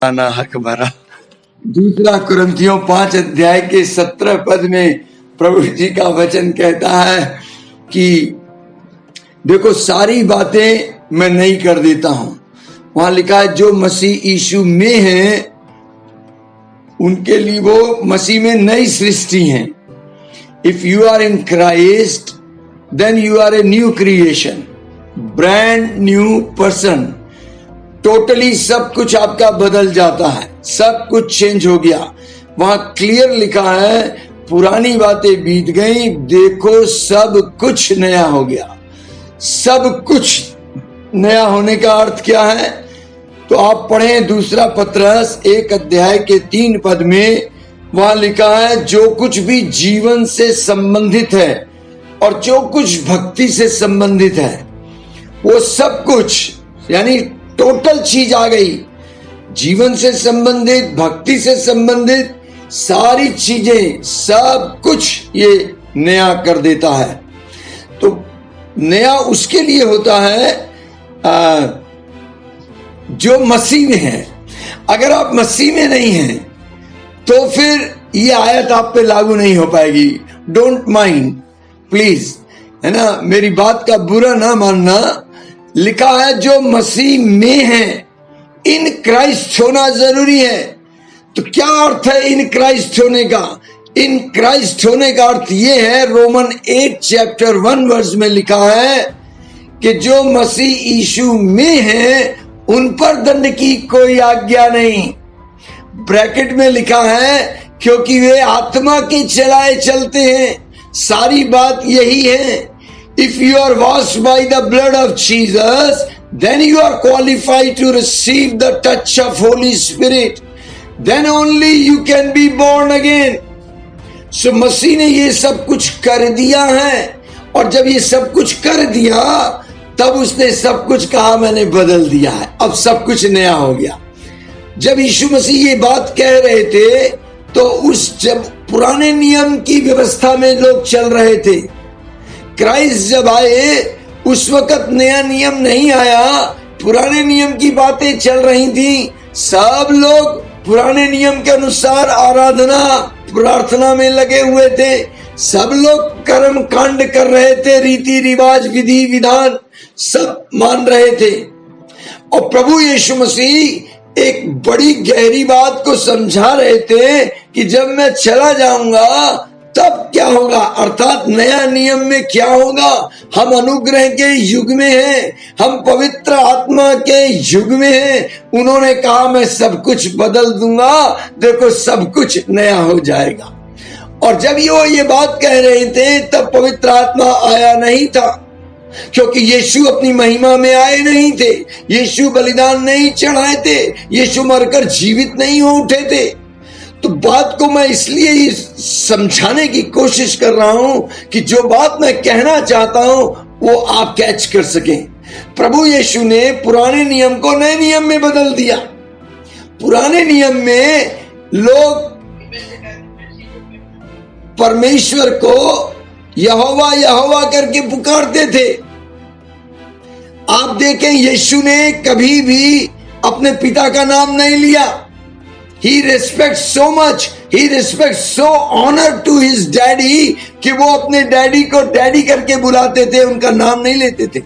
आना हक भरा। दूसरा कुरिन्थियों 5 अध्याय के 17 पद में प्रभु जी का वचन कहता है कि देखो सारी बातें मैं नई कर देता हूं। वहां लिखा है जो मसीह यीशु में है उनके लिए वो मसीह में नई सृष्टि है। If you are in Christ then you are a new creation, brand new person. Totally सब कुछ आपका बदल जाता है, सब कुछ चेंज हो गया। वहां क्लियर लिखा है पुरानी बातें बीत गई, देखो सब कुछ नया हो गया। सब कुछ नया होने का अर्थ क्या है? तो आप पढ़ें दूसरा पत्रस 1 अध्याय के 3 पद में, वहां लिखा है जो कुछ भी जीवन से संबंधित है और जो कुछ भक्ति से संबंधित है वो सब कुछ, यानी टोटल चीज आ गई। जीवन से संबंधित, भक्ति से संबंधित सारी चीजें, सब कुछ ये नया कर देता है। तो नया उसके लिए होता है जो मसीह में है। अगर आप मसीह में नहीं हैं तो फिर ये आयत आप पे लागू नहीं हो पाएगी। डोंट माइंड प्लीज, है ना, मेरी बात का बुरा ना मानना। लिखा है जो मसीह में है, इन क्राइस्ट होना जरूरी है। तो क्या अर्थ है इन क्राइस्ट होने का? इन क्राइस्ट होने का अर्थ ये है, रोमन 8 चैप्टर 1 वर्स में लिखा है कि जो मसीह यीशु में है उन पर दंड की कोई आज्ञा नहीं। ब्रैकेट में लिखा है क्योंकि वे आत्मा के चलाए चलते हैं। सारी बात यही है। If you are washed by the blood of Jesus, then you are qualified to receive the touch of Holy Spirit. Then only you can be born again. So मसीह ने ये सब कुछ कर दिया है, और जब ये सब कुछ कर दिया तब उसने सब कुछ कहा मैंने बदल दिया है, अब सब कुछ नया हो गया। जब यीशु मसीह ये बात कह रहे थे तो जब पुराने नियम की व्यवस्था में लोग चल रहे थे, क्राइस्ट जब आए उस वक्त नया नियम नहीं आया, पुराने नियम की बातें चल रही थी। सब लोग पुराने नियम के अनुसार आराधना प्रार्थना में लगे हुए थे। सब लोग कर्म कांड कर रहे थे, रीति रिवाज विधि विधान सब मान रहे थे। और प्रभु यीशु मसीह एक बड़ी गहरी बात को समझा रहे थे कि जब मैं चला जाऊंगा तब क्या होगा, अर्थात नया नियम में क्या होगा। हम अनुग्रह के युग में हैं, हम पवित्र आत्मा के युग में हैं। उन्होंने कहा मैं सब कुछ बदल दूंगा, देखो सब कुछ नया हो जाएगा। और जब ये बात कह रहे थे तब पवित्र आत्मा आया नहीं था, क्योंकि यीशु अपनी महिमा में आए नहीं थे, यीशु बलिदान नहीं चढ़ाए थे, यीशु मरकर जीवित नहीं हो उठे थे। तो बात को मैं इसलिए समझाने की कोशिश कर रहा हूं कि जो बात मैं कहना चाहता हूं वो आप कैच कर सकें। प्रभु यीशु ने पुराने नियम को नए नियम में बदल दिया। पुराने नियम में लोग परमेश्वर को यहोवा यहोवा करके पुकारते थे। आप देखें यीशु ने कभी भी अपने पिता का नाम नहीं लिया। He respects so much, he respects so honor to his daddy कि वो अपने डैडी को डैडी करके बुलाते थे, उनका नाम नहीं लेते थे।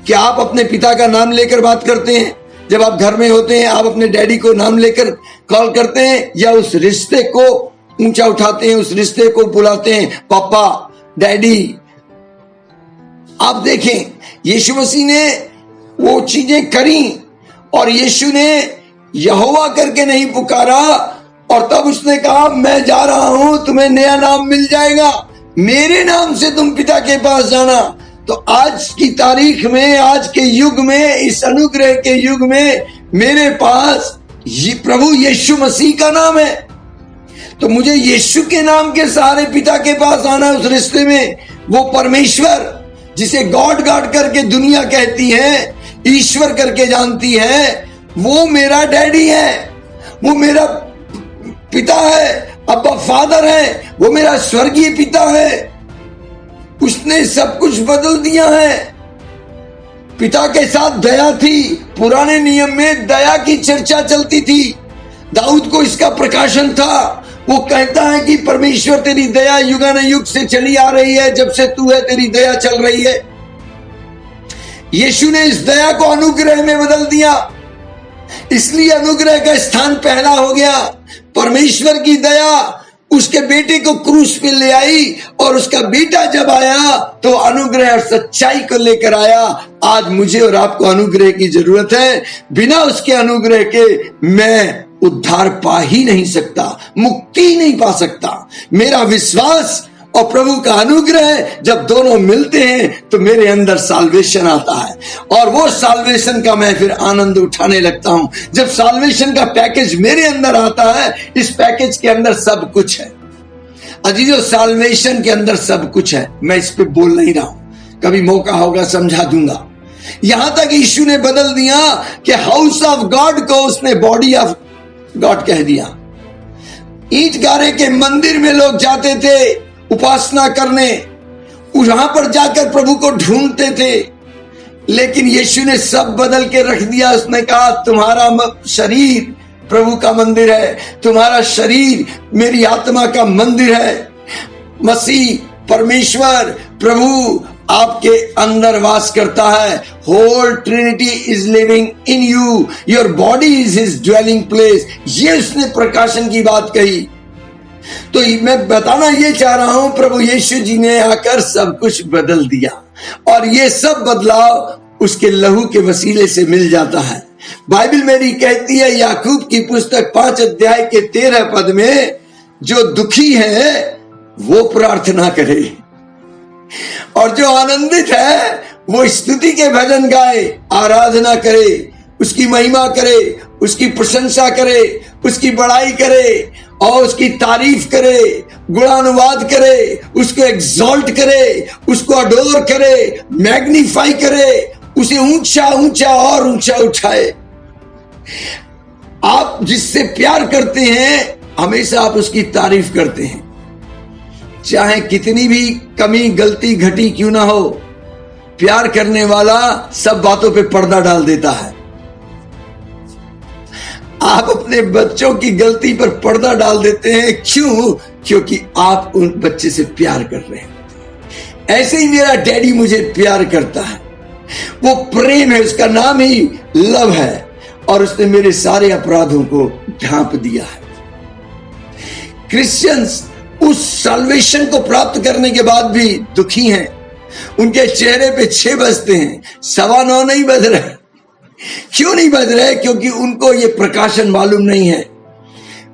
क्या आप अपने पिता का नाम लेकर बात करते हैं? जब आप घर में होते हैं आप अपने डैडी को नाम लेकर कॉल करते हैं, या उस रिश्ते को ऊंचा उठाते हैं, उस रिश्ते को बुलाते हैं पापा डैडी? आप देखें यीशु मसीह ने वो चीजें करी, और यीशु ने यहोवा करके नहीं पुकारा, और तब उसने कहा मैं जा रहा हूं, तुम्हें नया नाम मिल जाएगा, मेरे नाम से तुम पिता के पास जाना। तो आज की तारीख में, आज के युग में, इस अनुग्रह के युग में मेरे पास ये प्रभु यीशु मसीह का नाम है। तो मुझे यीशु के नाम के सहारे पिता के पास आना, उस रिश्ते में। वो परमेश्वर जिसे गॉड गॉड करके दुनिया कहती है, ईश्वर करके जानती है, वो मेरा डैडी है, वो मेरा पिता है, अब्बा फादर है, वो मेरा स्वर्गीय पिता है। उसने सब कुछ बदल दिया है। पिता के साथ दया थी। पुराने नियम में दया की चर्चा चलती थी, दाऊद को इसका प्रकाशन था। वो कहता है कि परमेश्वर तेरी दया युगानुयुग से चली आ रही है, जब से तू है तेरी दया चल रही है। यीशु ने इस दया को अनुग्रह में बदल दिया, इसलिए अनुग्रह का स्थान पहला हो गया। परमेश्वर की दया उसके बेटे को क्रूस पे ले आई, और उसका बेटा जब आया तो अनुग्रह और सच्चाई को लेकर आया। आज मुझे और आपको अनुग्रह की जरूरत है। बिना उसके अनुग्रह के मैं उद्धार पा ही नहीं सकता, मुक्ति ही नहीं पा सकता। मेरा विश्वास और प्रभु का अनुग्रह जब दोनों मिलते हैं तो मेरे अंदर साल्वेशन आता है, और वो साल्वेशन का मैं फिर आनंद उठाने लगता हूं। जब साल्वेशन का पैकेज मेरे अंदर आता है, इस पैकेज के अंदर सब कुछ है अजीजों, साल्वेशन के अंदर सब कुछ है। मैं इस पे बोल नहीं रहा हूं, कभी मौका होगा समझा दूंगा। यहां तक यीशु ने बदल दिया कि हाउस ऑफ गॉड को उसने बॉडी ऑफ गॉड कह दिया। ईंट गारे के मंदिर में लोग जाते थे उपासना करने, वहां पर जाकर प्रभु को ढूंढते थे, लेकिन यीशु ने सब बदल के रख दिया। उसने कहा तुम्हारा शरीर प्रभु का मंदिर है, तुम्हारा शरीर मेरी आत्मा का मंदिर है। मसीह परमेश्वर प्रभु आपके अंदर वास करता है। Whole Trinity is living in you, your body is his dwelling place. ये उसने प्रकाशन की बात कही। तो मैं बताना ये चाह रहा हूं, प्रभु यीशु जी ने आकर सब कुछ बदल दिया, और ये सब बदलाव उसके लहू के वसीले से मिल जाता है। बाइबल मेरी कहती है याकूब की पुस्तक 5 अध्याय के 13 पद में, जो दुखी है वो प्रार्थना करे, और जो आनंदित है वो स्तुति के भजन गाए, आराधना करे, उसकी महिमा करे, उसकी प्रशंसा करे, उसकी बड़ाई करे और उसकी तारीफ करे, गुणानुवाद करे, उसको एग्जॉल्ट करे, उसको अडोर करे, मैग्नीफाई करे, उसे ऊंचा ऊंचा और ऊंचा उठाए। आप जिससे प्यार करते हैं हमेशा आप उसकी तारीफ करते हैं, चाहे कितनी भी कमी गलती घटी क्यों ना हो। प्यार करने वाला सब बातों पे पर्दा डाल देता है। आप अपने बच्चों की गलती पर पर्दा डाल देते हैं, क्यों? क्योंकि आप उन बच्चे से प्यार कर रहे हैं। ऐसे ही मेरा डैडी मुझे प्यार करता है, वो प्रेम है, उसका नाम ही लव है, और उसने मेरे सारे अपराधों को ढांप दिया है। क्रिश्चियंस उस साल्वेशन को प्राप्त करने के बाद भी दुखी हैं। उनके चेहरे पे 6 बजते हैं, 9:15 नहीं बज रहे। क्यों नहीं बज रहे? क्योंकि उनको ये प्रकाशन मालूम नहीं है।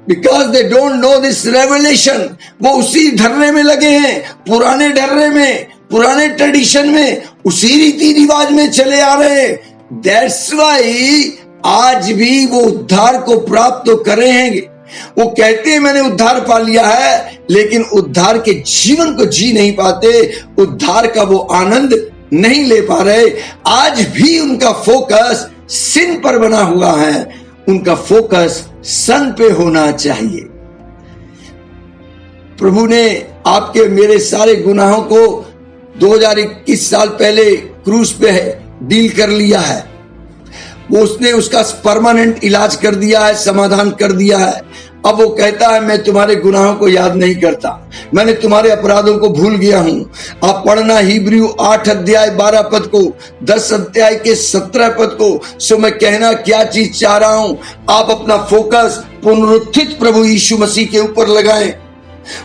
Because they don't know this revelation. वो उसी ढर्रे में लगे हैं, पुराने ढर्रे में, पुराने ट्रेडिशन में, उसी रीति रिवाज में चले आ रहे हैं। दैट्स वाई आज भी वो उद्धार को प्राप्त तो कर रहे हैं। वो कहते हैं मैंने उद्धार पा लिया है, लेकिन उद्धार के जीवन को जी नहीं पाते, उद्धार का वो आनंद नहीं ले पा रहे। आज भी उनका फोकस सिन पर बना हुआ है, उनका फोकस सन पे होना चाहिए। प्रभु ने आपके मेरे सारे गुनाहों को 2021 साल पहले क्रूस पे डील कर लिया है। वो उसने उसका परमानेंट इलाज कर दिया है, समाधान कर दिया है। अब वो कहता है मैं तुम्हारे गुनाहों को याद नहीं करता, मैंने तुम्हारे अपराधों को भूल गया हूं। आप पढ़ना हिब्रू 8 अध्याय 12 पद को, 10 अध्याय के 17 पद को। सो मैं कहना क्या चीज चाह रहा हूं, आप अपना फोकस पुनरुत्थित प्रभु यीशु मसीह के ऊपर लगाएं।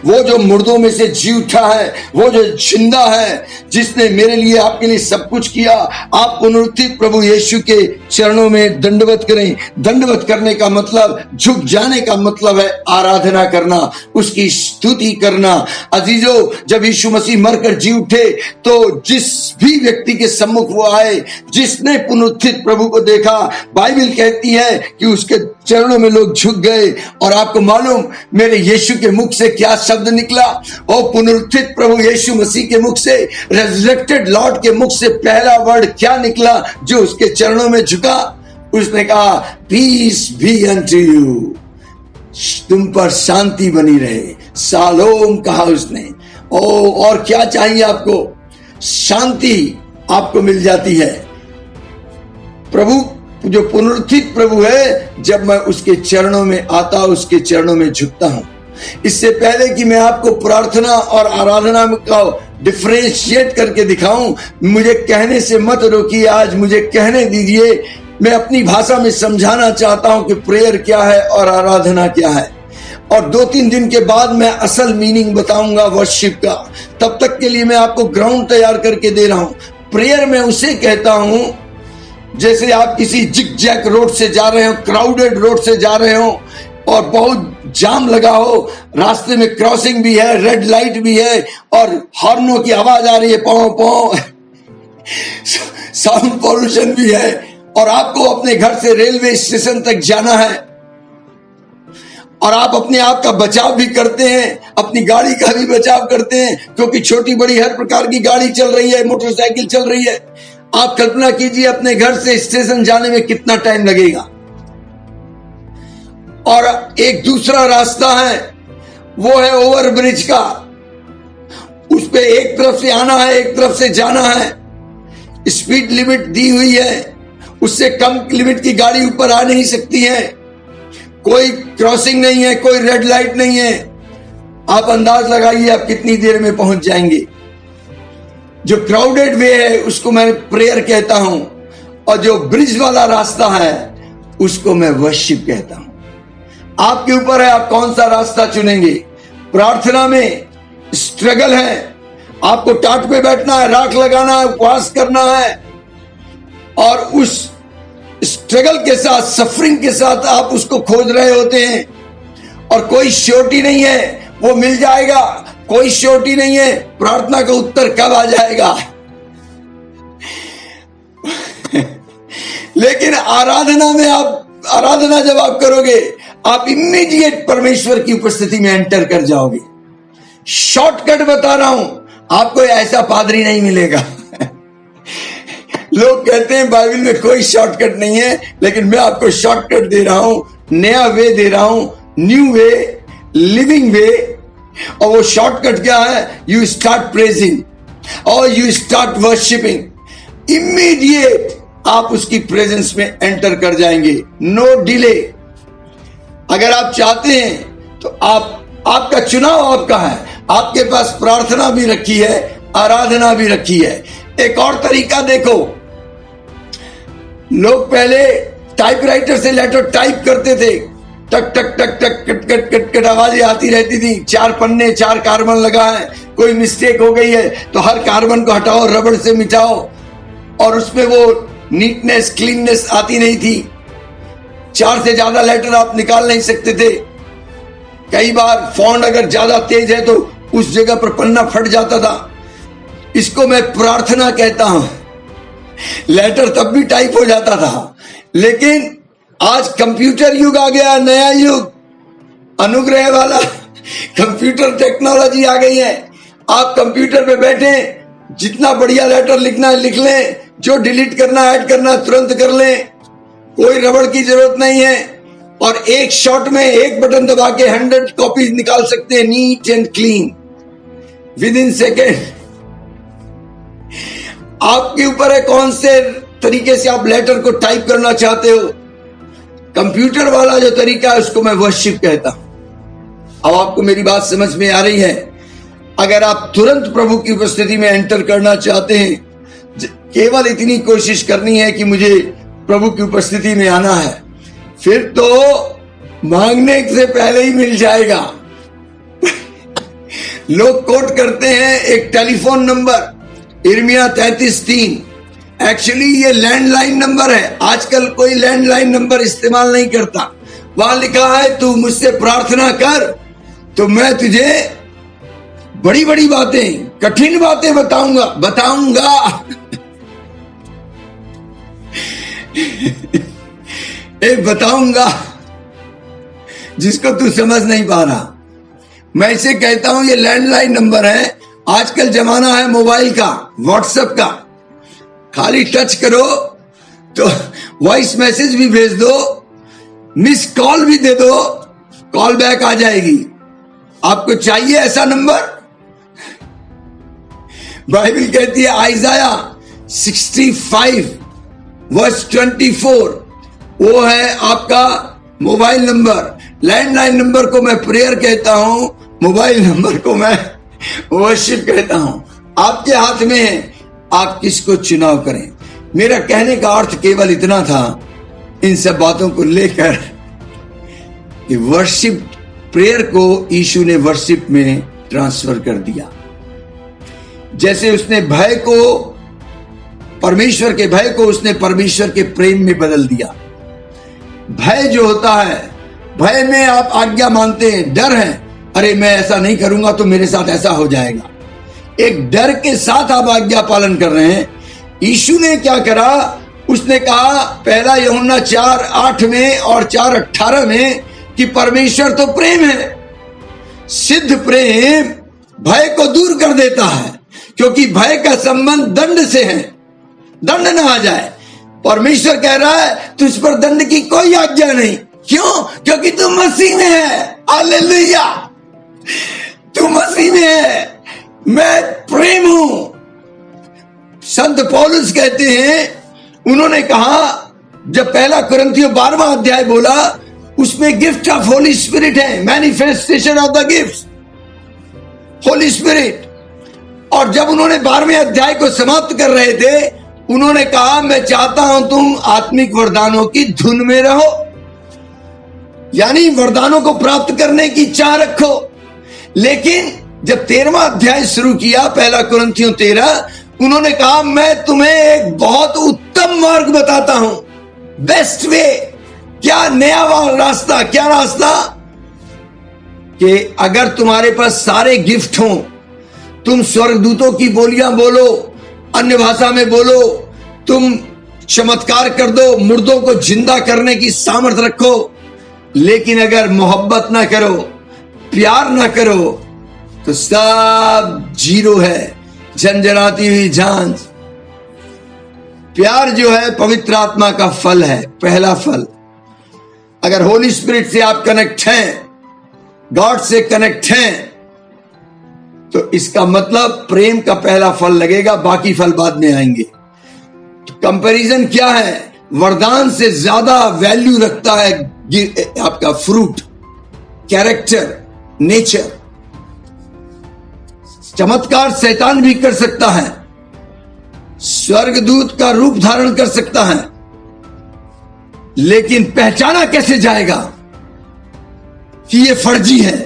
वो जो मुर्दों में से जी उठा है, वो जो जिंदा है, जिसने मेरे लिए आपके लिए सब कुछ किया। आप पुनरुत्थित प्रभु यीशु के चरणों में दंडवत करें। दंडवत करने का मतलब, झुक जाने का मतलब है आराधना करना, उसकी स्तुति करना। अजीजों, जब यीशु मसीह मरकर जी उठे तो जिस भी व्यक्ति के सम्मुख वो आए, जिसने पुनरुत्थित प्रभु को देखा, बाइबल कहती है कि उसके चरणों में लोग झुक गए। और आपको मालूम मेरे यीशु के मुख से क्या शब्द निकला? और पुनरुत्थित प्रभु यीशु मसीह के मुख से, रेजरेक्टेड लॉर्ड के मुख से पहला वर्ड क्या निकला जो उसके चरणों में झुका? उसने कहा पीस बी अनटू यू, तुम पर शांति बनी रहे। शालोम कहा उसने। और क्या चाहिए आपको? शांति आपको मिल जाती है। प्रभु जो पुनरुत्थित प्रभु है, जब मैं उसके चरणों में आता, उसके चरणों में झुकता हूं। इससे पहले कि मैं आपको प्रार्थना और आराधना का डिफरेंशिएट करके दिखाऊं, मुझे कहने से मत रोकिए, आज मुझे कहने दीजिए। मैं अपनी भाषा में समझाना चाहता हूं कि प्रेयर क्या है और आराधना क्या है, और 2-3 दिन के बाद मैं असल मीनिंग बताऊंगा वर्शिप का। तब तक के लिए मैं आपको ग्राउंड तैयार करके दे रहा हूं। प्रेयर में उसे कहता हूं जैसे आप किसी जिग जैग रोड से जा रहे हो, क्राउडेड रोड से जा रहे हो और बहुत जाम लगा हो, रास्ते में क्रॉसिंग भी है, रेड लाइट भी है और हॉर्नों की आवाज आ रही है, पौ पौ, साउंड पॉल्यूशन भी है, और आपको अपने घर से रेलवे स्टेशन तक जाना है, और आप अपने आप का बचाव भी करते हैं, अपनी गाड़ी का भी बचाव करते हैं, क्योंकि छोटी बड़ी हर प्रकार की गाड़ी चल रही है, मोटरसाइकिल चल रही है। आप कल्पना कीजिए अपने घर से स्टेशन जाने में कितना टाइम लगेगा। और एक दूसरा रास्ता है, वो है ओवर ब्रिज का। उस पे एक तरफ से आना है, एक तरफ से जाना है। स्पीड लिमिट दी हुई है, उससे कम लिमिट की गाड़ी ऊपर आ नहीं सकती है। कोई क्रॉसिंग नहीं है, कोई रेड लाइट नहीं है। आप अंदाज लगाइए आप कितनी देर में पहुंच जाएंगे। जो क्राउडेड वे है उसको मैं प्रेयर कहता हूं, और जो ब्रिज वाला रास्ता है उसको मैं वर्शिप कहता हूं। आपके ऊपर है आप कौन सा रास्ता चुनेंगे। प्रार्थना में स्ट्रगल है, आपको टाट पे बैठना है, राख लगाना है, उपवास करना है, और उस स्ट्रगल के साथ, सफरिंग के साथ आप उसको खोज रहे होते हैं, और कोई श्योरिटी नहीं है वो मिल जाएगा, कोई श्योरिटी नहीं है प्रार्थना का उत्तर कब आ जाएगा। लेकिन आराधना में आराधना जब आप करोगे, आप इमीडिएट परमेश्वर की उपस्थिति में एंटर कर जाओगे। शॉर्टकट बता रहा हूं, आपको ऐसा पादरी नहीं मिलेगा। लोग कहते हैं बाइबल में कोई शॉर्टकट नहीं है, लेकिन मैं आपको शॉर्टकट दे रहा हूं, नया वे दे रहा हूं, न्यू वे, लिविंग वे। और वो शॉर्टकट क्या है? यू स्टार्ट प्रेजिंग और यू स्टार्ट वर्शिपिंग। इमीडिएट आप उसकी प्रेजेंस में एंटर कर जाएंगे, नो डिले। अगर आप चाहते हैं तो आपका चुनाव आपका है। आपके पास प्रार्थना भी रखी है, आराधना भी रखी है। एक और तरीका देखो, लोग पहले टाइपराइटर से लेटर टाइप करते थे, टक टक टक टक कट कट कट कट आवाजें आती रहती थी। 4 पन्ने 4 कार्बन लगा है, कोई मिस्टेक हो गई है तो हर कार्बन को हटाओ, रबड़ से मिटाओ, और उसमें वो नीटनेस, क्लीननेस आती नहीं थी। 4 से ज्यादा लेटर आप निकाल नहीं सकते थे। कई बार फॉन्ट अगर ज्यादा तेज है तो उस जगह पर पन्ना फट जाता था। इसको मैं प्रार्थना कहता हूं। लेटर तब भी टाइप हो जाता था, लेकिन आज कंप्यूटर युग आ गया, नया युग, अनुग्रह वाला कंप्यूटर टेक्नोलॉजी आ गई है। आप कंप्यूटर पे बैठे, जितना बढ़िया लेटर लिखना है लिख लें, जो डिलीट करना ऐड करना तुरंत कर लें, कोई रबड़ की जरूरत नहीं है, और एक शॉट में एक बटन दबा के 100 कॉपीज निकाल सकते हैं, neat and clean, with in second. आपके ऊपर है कौन से तरीके से आप लेटर को टाइप करना चाहते हो। कंप्यूटर वाला जो तरीका है उसको मैं वर्शिप कहता हूं। अब आपको मेरी बात समझ में आ रही है। अगर आप तुरंत प्रभु की उपस्थिति में एंटर करना चाहते हैं, केवल इतनी कोशिश करनी है कि मुझे प्रभु की उपस्थिति में आना है, फिर तो मांगने से पहले ही मिल जाएगा। लोग कोट करते हैं एक टेलीफोन नंबर, यिर्मयाह 33:3। एक्चुअली ये लैंडलाइन नंबर है। आजकल कोई लैंडलाइन नंबर इस्तेमाल नहीं करता। वहां लिखा है तू मुझसे प्रार्थना कर तो मैं तुझे बड़ी बड़ी बातें, कठिन बातें बताऊंगा। बताऊंगा जिसको तू समझ नहीं पा रहा। मैं इसे कहता हूं ये लैंडलाइन नंबर है। आजकल जमाना है मोबाइल का, व्हाट्सएप का। खाली टच करो तो वॉइस मैसेज भी भेज दो, मिस कॉल भी दे दो, कॉल बैक आ जाएगी। आपको चाहिए ऐसा नंबर? बाइबल कहती है आइजाया 65 वर्स 24, वो है आपका मोबाइल नंबर। लैंडलाइन नंबर को मैं प्रेयर कहता हूं, मोबाइल नंबर को मैं वर्शिप कहता हूं। आपके हाथ में है, आप किसको चुनाव करें। मेरा कहने का अर्थ केवल इतना था, इन सब बातों को लेकर कि वर्शिप, प्रेयर को यीशु ने वर्शिप में ट्रांसफर कर दिया। जैसे उसने भय को, परमेश्वर के भय को उसने परमेश्वर के प्रेम में बदल दिया। भय जो होता है, भय में आप आज्ञा मानते हैं, डर है, अरे मैं ऐसा नहीं करूंगा तो मेरे साथ ऐसा हो जाएगा। एक डर के साथ आप आज्ञा पालन कर रहे हैं। यीशु ने क्या करा, उसने कहा पहला यूहन्ना 4:8 में और 4:18 में कि परमेश्वर तो प्रेम है। सिद्ध प्रेम भय को दूर कर देता है, क्योंकि भय का संबंध दंड से है, दंड ना आ जाए। परमेश्वर कह रहा है तुझ पर दंड की कोई आज्ञा नहीं। क्यों? क्योंकि तू मसीह में है। हालेलुया, तू मसीह में है। मैं प्रेम हूं। संत पौलुस कहते हैं, उन्होंने कहा, जब पहला कुरिन्थियों 12वां अध्याय बोला, उसमें गिफ्ट ऑफ होली स्पिरिट है, manifestation of the gift Holi spirit. और जब उन्होंने 12वें अध्याय को समाप्त कर रहे थे, उन्होंने कहा मैं चाहता हूं तुम आत्मिक वरदानों की धुन में रहो, यानी वरदानों को प्राप्त करने की चाह रखो। लेकिन जब 13वां अध्याय शुरू किया, पहला कुरिन्थियों 13, उन्होंने कहा मैं तुम्हें एक बहुत उत्तम मार्ग बताता हूं, बेस्ट वे। क्या नया रास्ता, क्या रास्ता? कि अगर तुम्हारे पास सारे गिफ्ट हों, तुम स्वर्गदूतों की बोलियां बोलो, अन्य भाषा में बोलो, तुम चमत्कार कर दो, मुर्दों को जिंदा करने की सामर्थ्य रखो, लेकिन अगर मोहब्बत ना करो, प्यार ना करो, तो सब जीरो है, झंझनाती हुई झांझ। प्यार जो है पवित्र आत्मा का फल है, पहला फल। अगर होली स्पिरिट से आप कनेक्ट हैं, गॉड से कनेक्ट हैं, तो इसका मतलब प्रेम का पहला फल लगेगा, बाकी फल बाद में आएंगे। तो कंपैरिजन क्या है? वरदान से ज्यादा वैल्यू रखता है आपका फ्रूट, कैरेक्टर, नेचर। चमत्कार शैतान भी कर सकता है, स्वर्गदूत का रूप धारण कर सकता है, लेकिन पहचाना कैसे जाएगा कि ये फर्जी है?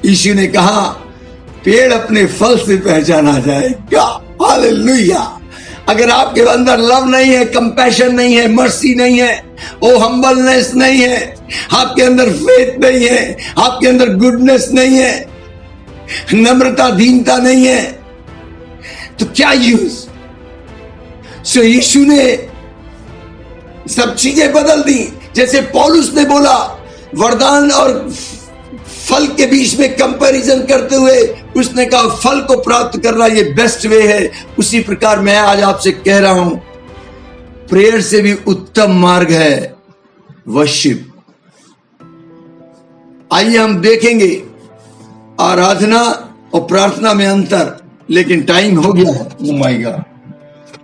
यीशु ने कहा पेड़ अपने फल से पहचाना जाएगा। हालेलुया। अगर आपके अंदर लव नहीं है, कंपैशन नहीं है, मर्सी नहीं है, ओ हम्बलनेस नहीं है, आपके अंदर फेथ नहीं है, आपके अंदर गुडनेस नहीं है, नम्रता, दीनता नहीं है, तो क्या यूज? सो यीशु ने सब चीजें बदल दी। जैसे पौलुस ने बोला, वरदान और फल के बीच में कंपैरिजन करते हुए उसने कहा फल को प्राप्त करना ये बेस्ट वे है। उसी प्रकार मैं आज आपसे कह रहा हूं, प्रेयर से भी उत्तम मार्ग है वर्शिप। आइए हम देखेंगे आराधना और प्रार्थना में अंतर, लेकिन टाइम हो गया है। Oh my God,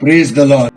praise the Lord.